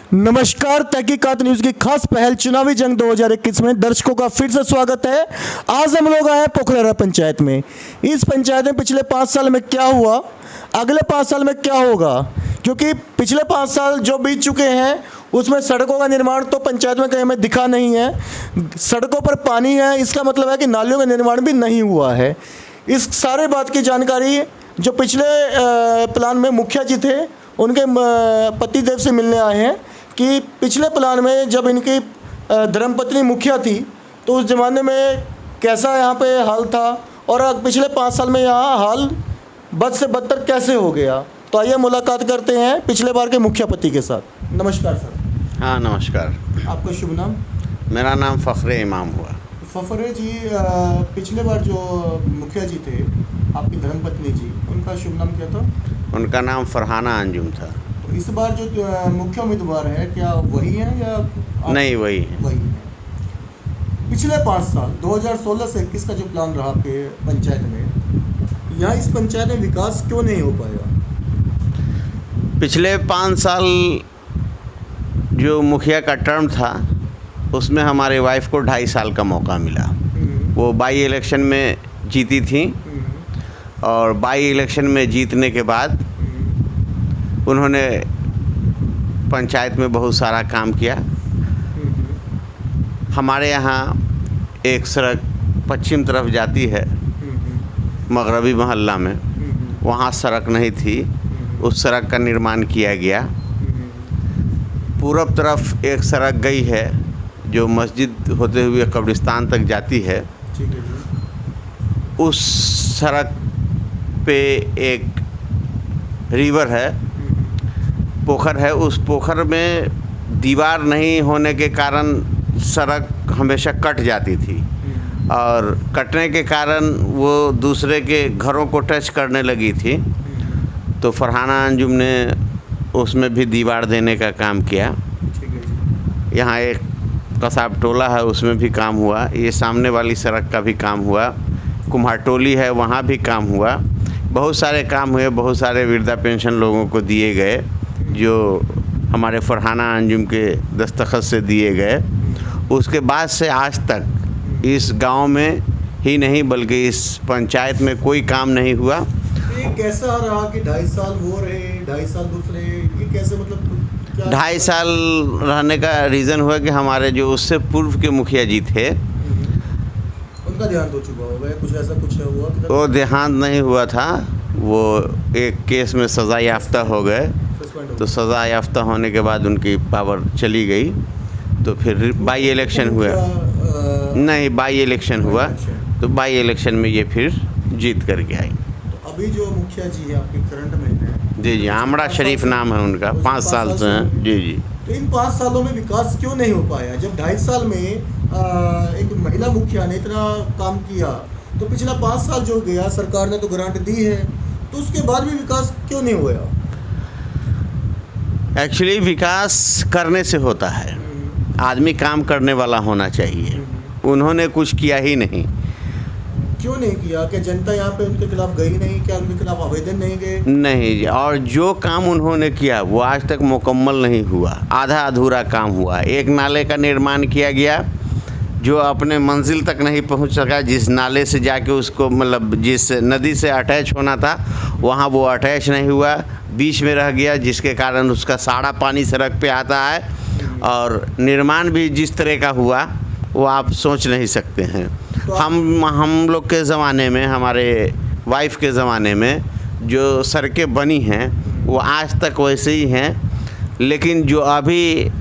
नमस्कार, तहकीकात न्यूज की खास पहल चुनावी जंग 2021 में दर्शकों का फिर से स्वागत है। आज हम लोग आए पोखरारा पंचायत में। इस पंचायत में पिछले 5 साल में क्या हुआ, अगले 5 साल में क्या होगा, क्योंकि पिछले 5 साल जो बीत चुके हैं उसमें सड़कों का निर्माण तो पंचायत में कहीं हमें दिखा नहीं है। सड़कों पर पानी है, इसका मतलब है कि नालियों का निर्माण भी नहीं हुआ है। इस सारे बात की जानकारी जो पिछले प्लान में मुखिया जी थे उनके पतिदेव से मिलने आए हैं कि पिछले प्लान में जब इनकी धर्मपत्नी मुखिया थी तो उस ज़माने में कैसा यहाँ पे हाल था और पिछले 5 साल में यहाँ हाल बद से बदतर कैसे हो गया। तो आइए मुलाकात करते हैं पिछले बार के मुखिया पति के साथ। नमस्कार सर। हाँ नमस्कार। आपका शुभ नाम? मेरा नाम फ़खरे इमाम हुआ। फ़खरे जी, पिछले बार जो मुखिया जी थे आपकी धर्मपत्नी जी, उनका शुभ नाम क्या था? उनका नाम फरहाना अंजुम था। तो इस बार जो मुख्य उम्मीदवार है क्या वही है या नहीं, वही है। वही है। पिछले 5 साल 2016 से 21 का जो प्लान रहा आपके पंचायत में, यहाँ इस पंचायत में विकास क्यों नहीं हो पाया? पिछले 5 साल जो मुखिया का टर्म था उसमें हमारे वाइफ को 2.5 साल का मौका मिला। वो बाई इलेक्शन में जीती थी और बाई इलेक्शन में जीतने के बाद उन्होंने पंचायत में बहुत सारा काम किया। हमारे यहाँ एक सड़क पश्चिम तरफ जाती है मगरबी मोहल्ला में, वहाँ सड़क नहीं थी, उस सड़क का निर्माण किया गया। पूरब तरफ एक सड़क गई है जो मस्जिद होते हुए कब्रिस्तान तक जाती है। उस सड़क पे एक रिवर है, पोखर है। उस पोखर में दीवार नहीं होने के कारण सड़क हमेशा कट जाती थी और कटने के कारण वो दूसरे के घरों को टच करने लगी थी। तो फरहाना अंजुम ने उसमें भी दीवार देने का काम किया। यहाँ एक कसाब टोला है, उसमें भी काम हुआ। ये सामने वाली सड़क का भी काम हुआ। कुम्हार टोली है, वहाँ भी काम हुआ। बहुत सारे काम हुए, बहुत सारे वृद्धा पेंशन लोगों को दिए गए जो हमारे फरहाना अंजुम के दस्तखत से दिए गए। उसके बाद से आज तक इस गांव में ही नहीं बल्कि इस पंचायत में कोई काम नहीं हुआ। ये कैसा रहा कि 2.5 साल वो रहे, 2.5 साल दूसरे, ये कैसे, मतलब 2.5 साल रहने का रीज़न हुआ कि हमारे जो उससे पूर्व के मुखिया जी थे उनका देहांत हो चुका होगा, कुछ ऐसा कुछ हुआ? वो देहांत नहीं हुआ था, वो एक केस में सज़ा याफ्ता हो गए। तो सज़ा याफ्ता होने के बाद उनकी पावर चली गई। तो फिर बाई इलेक्शन हुआ, नहीं बाई इलेक्शन हुआ, तो बाई इलेक्शन में ये फिर जीत करके आई। तो अभी जो मुखिया जी है आपके करंट में है? जी, आमड़ा शरीफ नाम है उनका, 5 साल से हैं। जी। तो इन 5 सालों में विकास क्यों नहीं हो पाया? जब 2.5 साल में एक महिला मुखिया ने इतना काम किया, तो पिछला 5 साल जो गया सरकार ने तो ग्रांट दी है, तो उसके बाद भी विकास क्यों नहीं हुआ? एक्चुअली विकास करने से होता है, आदमी काम करने वाला होना चाहिए। उन्होंने कुछ किया ही नहीं। क्यों नहीं किया? क्या जनता यहाँ पे उनके खिलाफ गई नहीं? क्या उनके खिलाफ आवेदन नहीं गए? नहीं, और जो काम उन्होंने किया वो आज तक मुकम्मल नहीं हुआ, आधा अधूरा काम हुआ। एक नाले का निर्माण किया गया जो अपने मंजिल तक नहीं पहुंच सका। जिस नाले से जाके उसको मतलब जिस नदी से अटैच होना था वहाँ वो अटैच नहीं हुआ, बीच में रह गया, जिसके कारण उसका सारा पानी सड़क पे आता है। और निर्माण भी जिस तरह का हुआ वो आप सोच नहीं सकते हैं। हम लोग के ज़माने में, हमारे वाइफ के ज़माने में जो सड़कें बनी हैं वो आज तक वैसे ही हैं, लेकिन जो अभी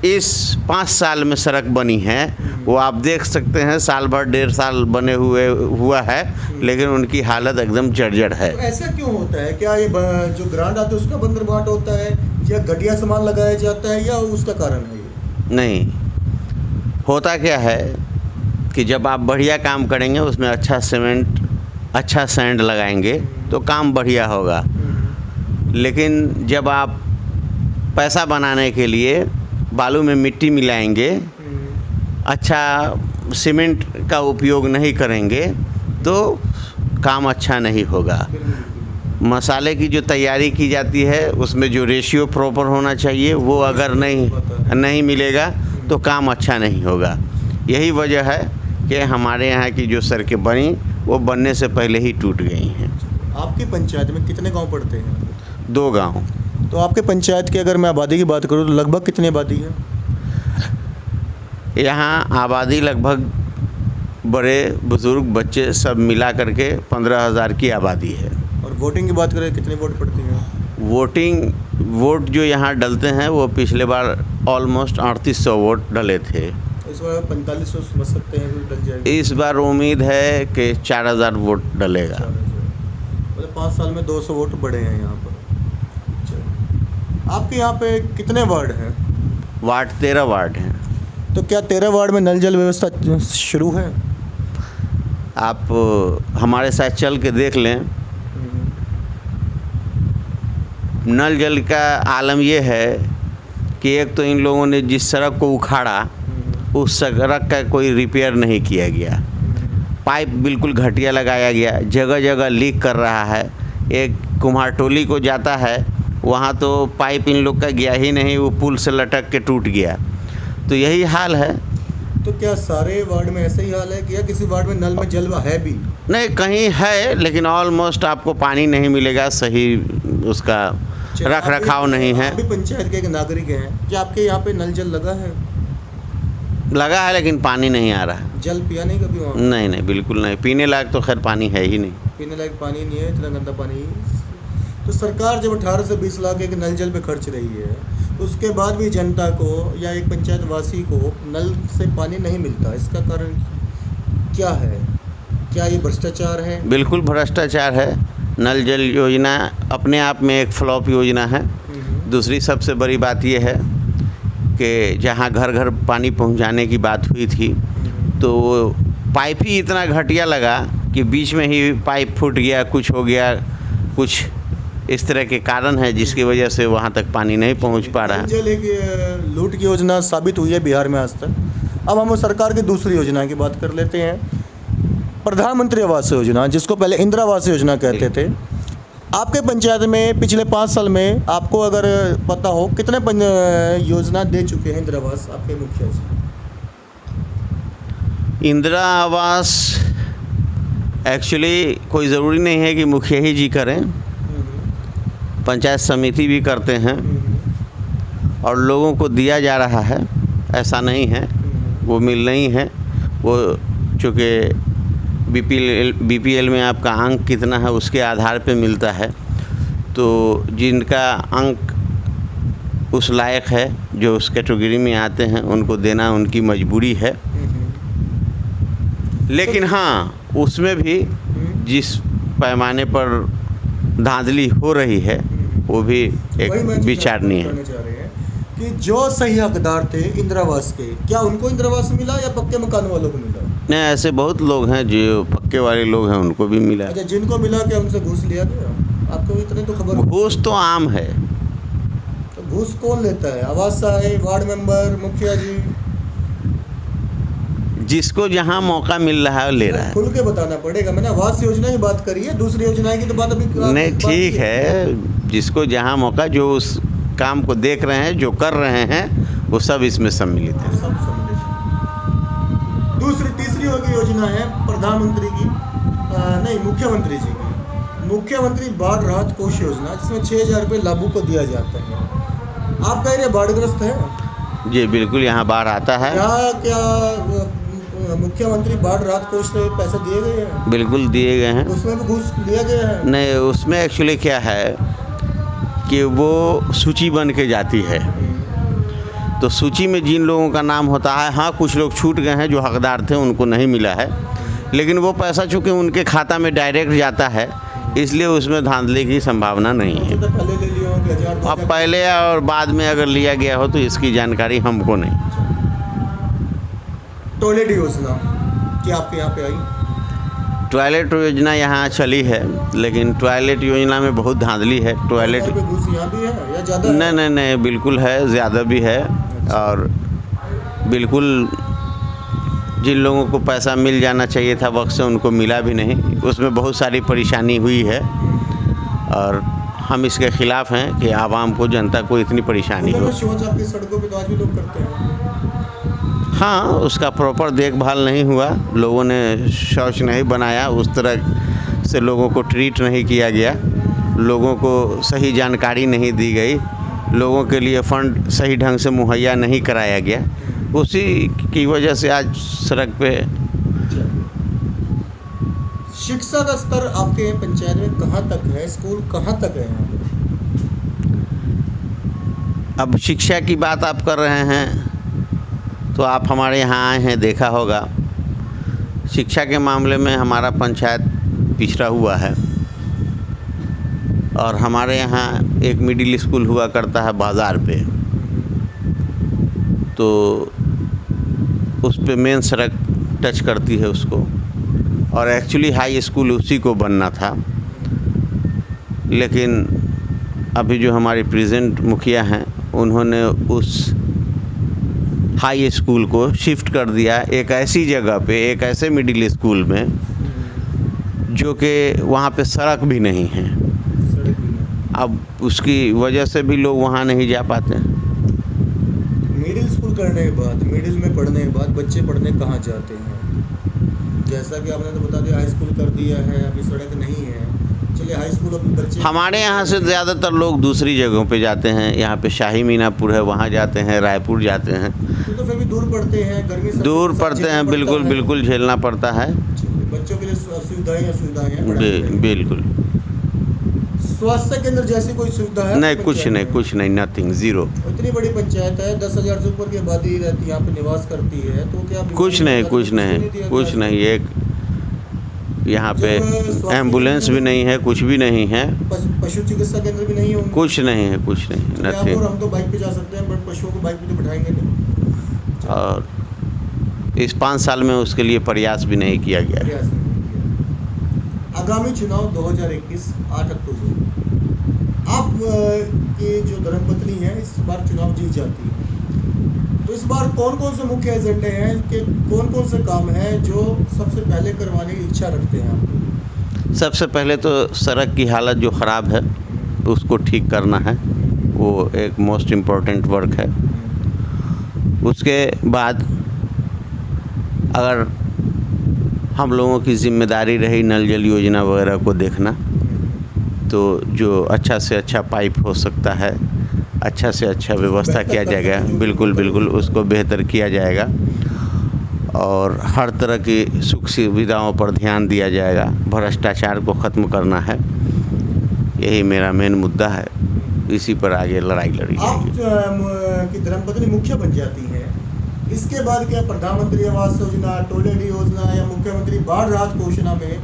इस 5 साल में सड़क बनी है वो आप देख सकते हैं, साल भर 1.5 साल बने हुआ है, लेकिन उनकी हालत एकदम जर्जर है। तो ऐसा क्यों होता है? क्या ये जो ग्रांट आता है उसका बंदरबाट होता है या घटिया सामान लगाया जाता है या उसका कारण है ये? नहीं, होता क्या है कि जब आप बढ़िया काम करेंगे, उसमें अच्छा सीमेंट, अच्छा सैंड लगाएंगे तो काम बढ़िया होगा। लेकिन जब आप पैसा बनाने के लिए बालू में मिट्टी मिलाएंगे, अच्छा सीमेंट का उपयोग नहीं करेंगे तो काम अच्छा नहीं होगा। मसाले की जो तैयारी की जाती है उसमें जो रेशियो प्रॉपर होना चाहिए वो अगर नहीं मिलेगा तो काम अच्छा नहीं होगा। यही वजह है कि हमारे यहाँ की जो सड़कें बनी वो बनने से पहले ही टूट गई हैं। आपकी पंचायत में कितने गांव पड़ते हैं? 2 गांव। तो आपके पंचायत की अगर मैं आबादी की बात करूँ तो लगभग कितनी आबादी है? यहाँ आबादी लगभग बड़े बुज़ुर्ग बच्चे सब मिला करके 15,000 की आबादी है। और वोटिंग की बात करें कितनी वोट पड़ती हैं? वोट जो यहाँ डलते हैं वो पिछले बार ऑलमोस्ट 3800 वोट डले थे। इस बार 4500 समझ सकते हैं कि डल जाएगी। इस बार उम्मीद है कि 4000 वोट डलेगा। मतलब 5 साल में 200 वोट बढ़े हैं यहाँ पर। आपके यहाँ पे कितने वार्ड हैं? वार्ड 13 वार्ड हैं। तो क्या 13 वार्ड में नल जल व्यवस्था शुरू है? आप हमारे साथ चल के देख लें। नल जल का आलम ये है कि एक तो इन लोगों ने जिस सड़क को उखाड़ा उस सड़क का कोई रिपेयर नहीं किया गया। पाइप बिल्कुल घटिया लगाया गया, जगह जगह लीक कर रहा है। एक कुम्हारटोली को जाता है वहाँ तो पाइप इन लोग का गया ही नहीं, वो पुल से लटक के टूट गया। तो यही हाल है। तो क्या सारे वार्ड में ऐसा ही हाल है कि या किसी वार्ड में नल में जलवा है भी? नहीं, कहीं है लेकिन ऑलमोस्ट आपको पानी नहीं मिलेगा, सही उसका रख रखाव नहीं है। अभी पंचायत के एक नागरिक हैं, क्या आपके यहाँ पे नल जल लगा है? लगा है लेकिन पानी नहीं आ रहा है। जल पिया नहीं कभी वहाँ? नहीं, बिल्कुल नहीं। पीने लायक तो खैर पानी है ही नहीं। पीने लायक पानी नहीं है, इतना गंदा पानी। तो सरकार जब 18 से 20 लाख एक नल जल पे खर्च रही है, उसके बाद भी जनता को या एक पंचायत वासी को नल से पानी नहीं मिलता, इसका कारण क्या है? क्या ये भ्रष्टाचार है? बिल्कुल भ्रष्टाचार है। नल जल योजना अपने आप में एक फ्लॉप योजना है। दूसरी सबसे बड़ी बात यह है कि जहाँ घर घर पानी पहुँचाने की बात हुई थी तो पाइप ही इतना घटिया लगा कि बीच में ही पाइप फूट गया, कुछ हो गया, कुछ इस तरह के कारण है जिसकी वजह से वहाँ तक पानी नहीं पहुँच पा रहा है। जल एक लूट की योजना साबित हुई है बिहार में आज तक। अब हम सरकार की दूसरी योजना की बात कर लेते हैं, प्रधानमंत्री आवास योजना, जिसको पहले इंदिरा आवास योजना कहते थे। आपके पंचायत में पिछले 5 साल में आपको अगर पता हो कितने योजना दे चुके हैं इंदिरा आवास आपके मुखिया जी? इंदिरा आवास एक्चुअली कोई ज़रूरी नहीं है कि मुखिया ही जी करें, पंचायत समिति भी करते हैं और लोगों को दिया जा रहा है, ऐसा नहीं है। वो मिल रही हैं। वो चूँकि बीपीएल में आपका अंक कितना है उसके आधार पे मिलता है। तो जिनका अंक उस लायक है, जो उस कैटेगरी में आते हैं, उनको देना उनकी मजबूरी है। लेकिन हाँ, उसमें भी जिस पैमाने पर धांधली हो रही है वो भी एक विचारणीय है। कि जो सही हकदार थे इंदिरा आवास के, क्या उनको इंदिरा आवास मिला या पक्के मकान वालों को मिला? नहीं, ऐसे बहुत लोग हैं जो पक्के वाले लोग हैं, उनको भी मिला। अच्छा, जिनको मिला क्या उनसे घूस लिया गया? आपको इतने तो खबर? घूस तो आम है। तो घूस कौन लेता है? आवास साहब, वार्ड मेंबर, मुखिया जी? जिसको जहाँ मौका मिल रहा है ले रहा है। खुल के बताना पड़ेगा। मैंने आवास योजना की बात करी है, दूसरी योजना की तो बात अभी नहीं, ठीक है। जिसको जहाँ मौका, जो उस काम को देख रहे हैं, जो कर रहे हैं, वो सब इसमें सम्मिलित है। दूसरी तीसरी होगी योजना है प्रधानमंत्री की, नहीं, मुख्यमंत्री जी की, मुख्यमंत्री बाढ़ राहत कोष योजना, जिसमें 6000 रुपये लागू को दिया जाता है। आपका एरिया बाढ़ग्रस्त है? जी बिल्कुल, यहाँ बाढ़ आता है। क्या मुख्यमंत्री बाढ़ राहत कोष से पैसे दिए गए हैं? बिल्कुल दिए गए हैं। उसमें भी घूस लिया गया है? नहीं, उसमें एक्चुअली क्या है कि वो सूची बन के जाती है, तो सूची में जिन लोगों का नाम होता है, हाँ कुछ लोग छूट गए हैं जो हकदार थे, उनको नहीं मिला है, लेकिन वो पैसा चूँकि उनके खाता में डायरेक्ट जाता है, इसलिए उसमें धांधली की संभावना नहीं है। तो पहले ले लिया हो? अब पहले और बाद में अगर लिया गया हो तो इसकी जानकारी हमको नहीं। टॉयलेट योजना क्या आपके यहाँ पे आई? टॉयलेट योजना यहाँ चली है, लेकिन टॉयलेट योजना में बहुत धांधली है। टॉयलेट घूस यहाँ भी है या ज़्यादा? नहीं, बिल्कुल है, ज़्यादा भी है। और बिल्कुल जिन लोगों को पैसा मिल जाना चाहिए था वक्त से, उनको मिला भी नहीं। उसमें बहुत सारी परेशानी हुई है और हम इसके ख़िलाफ़ हैं कि आवाम को, जनता को इतनी परेशानी हो। शौच आपकी सड़कों पे तो आज भी लोग करते हैं। हाँ, उसका प्रॉपर देखभाल नहीं हुआ, लोगों ने शौच नहीं बनाया, उस तरह से लोगों को ट्रीट नहीं किया गया, लोगों को सही जानकारी नहीं दी गई, लोगों के लिए फ़ंड सही ढंग से मुहैया नहीं कराया गया। उसी की वजह से आज सड़क पे। शिक्षा का स्तर आपके पंचायत में कहाँ तक है, स्कूल कहाँ तक है यहाँ पे? अब शिक्षा की बात आप कर रहे हैं तो आप हमारे यहाँ आए हैं, देखा होगा शिक्षा के मामले में हमारा पंचायत पिछड़ा हुआ है। और हमारे यहाँ एक मिडिल स्कूल हुआ करता है बाज़ार पे, तो उस पे मेन सड़क टच करती है उसको, और एक्चुअली हाई स्कूल उसी को बनना था। लेकिन अभी जो हमारे प्रेजेंट मुखिया हैं उन्होंने उस हाई स्कूल को शिफ्ट कर दिया एक ऐसी जगह पे, एक ऐसे मिडिल स्कूल में जो कि वहाँ पे सड़क भी नहीं है। अब उसकी वजह से भी लोग वहाँ नहीं जा पाते हैं। मिडिल स्कूल करने के बाद, मिडिल में पढ़ने के बाद बच्चे पढ़ने कहाँ जाते हैं? जैसा कि आपने तो बता दिया हाई स्कूल कर दिया है, अभी सड़क नहीं है। चलिए हाई स्कूल अपने बच्चे, हमारे यहाँ से ज़्यादातर लोग दूसरी जगहों पे जाते हैं। यहाँ पे शाही मीनापुर है, वहाँ जाते हैं, रायपुर जाते हैं। तो फिर भी दूर पड़ते हैं, गर्मी से दूर पड़ते हैं, बिल्कुल बिल्कुल झेलना पड़ता है। बच्चों के लिए सुविधाएं हैं पढ़ाई में। बिल्कुल। स्वास्थ्य केंद्र जैसी कोई सुविधा है? नहीं, कुछ नहीं, नथिंग, ज़ीरो। इतनी बड़ी पंचायत है, 10,000 से ऊपर की आबादी रहती है, यहाँ पे निवास करती है, तो क्या कुछ नहीं। एक यहाँ पे एम्बुलेंस भी नहीं है, कुछ भी नहीं है। पशु चिकित्सा केंद्र भी नहीं होंगे? कुछ नहीं, नथिंग। हम तो बाइक पे जा सकते हैं, बट पशुओं को बाइक पे तो बिठाएंगे नहीं। और इस 5 साल में उसके लिए प्रयास भी नहीं किया गया। आगामी चुनाव 2021 8 अक्टूबर, आप की जो धर्मपत्नी है इस बार चुनाव जीत जाती है, तो इस बार कौन कौन से मुख्य एजेंडे हैं, कि कौन कौन से काम हैं जो सबसे पहले करवाने की इच्छा रखते हैं आप? सबसे पहले तो सड़क की हालत जो ख़राब है उसको ठीक करना है, वो एक मोस्ट इम्पोर्टेंट वर्क है। उसके बाद अगर हम लोगों की जिम्मेदारी रही नल जल योजना वगैरह को देखना, तो जो अच्छा से अच्छा पाइप हो सकता है, अच्छा से अच्छा व्यवस्था किया जाएगा। बिल्कुल उसको बेहतर किया जाएगा और हर तरह की सुख सुविधाओं पर ध्यान दिया जाएगा। भ्रष्टाचार को ख़त्म करना है, यही मेरा मेन मुद्दा है। इसी पर आगे लड़ाई लड़ी जाएगी। आप की धर्मपत्नी मुखिया बन जाती है, इसके बाद क्या प्रधानमंत्री आवास योजना, टॉयलेट योजना या मुख्यमंत्री बाढ़ राहत घोषणा में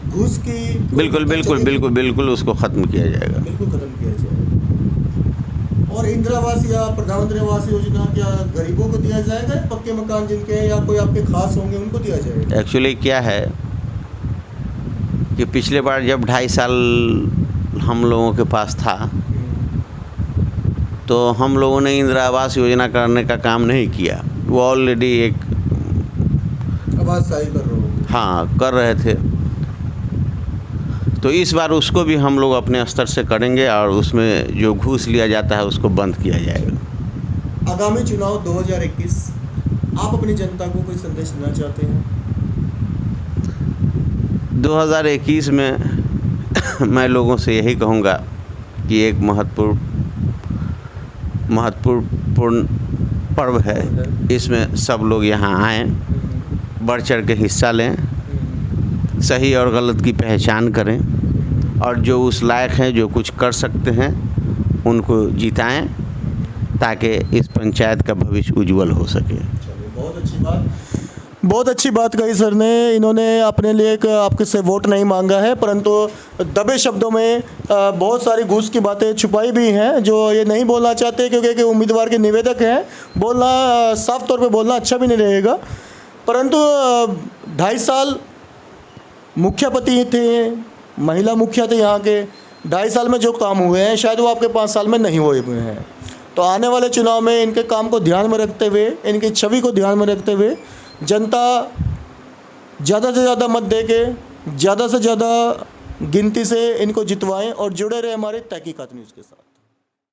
घूस की बिल्कुल उसको ख़त्म किया जाएगा। बिल्कुल ख़त्म किया जाएगा। और इंदिरा आवास या प्रधानमंत्री आवास योजना क्या गरीबों को दिया जाएगा, पक्के मकान जिनके हैं या कोई आपके खास होंगे उनको दिया जाएगा? एक्चुअली क्या है कि पिछले बार जब 2.5 साल हम लोगों के पास था, तो हम लोगों ने इंदिरा आवास योजना करने का काम नहीं किया। वो ऑलरेडी एक आवास सही कर रहे हो। हाँ, कर रहे थे। तो इस बार उसको भी हम लोग अपने स्तर से करेंगे और उसमें जो घूस लिया जाता है उसको बंद किया जाएगा। आगामी चुनाव 2021, आप अपनी जनता को कोई संदेश देना चाहते हैं? 2021 में मैं लोगों से यही कहूँगा कि एक महत्वपूर्ण पर्व है, इसमें सब लोग यहाँ आएँ, बढ़ चढ़ के हिस्सा लें, सही और गलत की पहचान करें और जो उस लायक हैं, जो कुछ कर सकते हैं, उनको जिताएं ताकि इस पंचायत का भविष्य उज्जवल हो सके। बहुत अच्छी बात कही सर ने। इन्होंने अपने लिए एक आपके से वोट नहीं मांगा है, परंतु दबे शब्दों में बहुत सारी घूस की बातें छुपाई भी हैं जो ये नहीं बोलना चाहते, क्योंकि उम्मीदवार के निवेदक हैं। बोलना साफ तौर पे बोलना अच्छा भी नहीं रहेगा, परंतु 2.5 साल मुखियापति थे, महिला मुखिया थे यहाँ के। 2.5 साल में जो काम हुए हैं शायद वो आपके 5 साल में नहीं हुए हैं। तो आने वाले चुनाव में इनके काम को ध्यान में रखते हुए, इनकी छवि को ध्यान में रखते हुए, जनता ज़्यादा से ज़्यादा मत दे के ज़्यादा से ज़्यादा गिनती से इनको जितवाएं और जुड़े रहे हमारे तहकीकात न्यूज़ के साथ।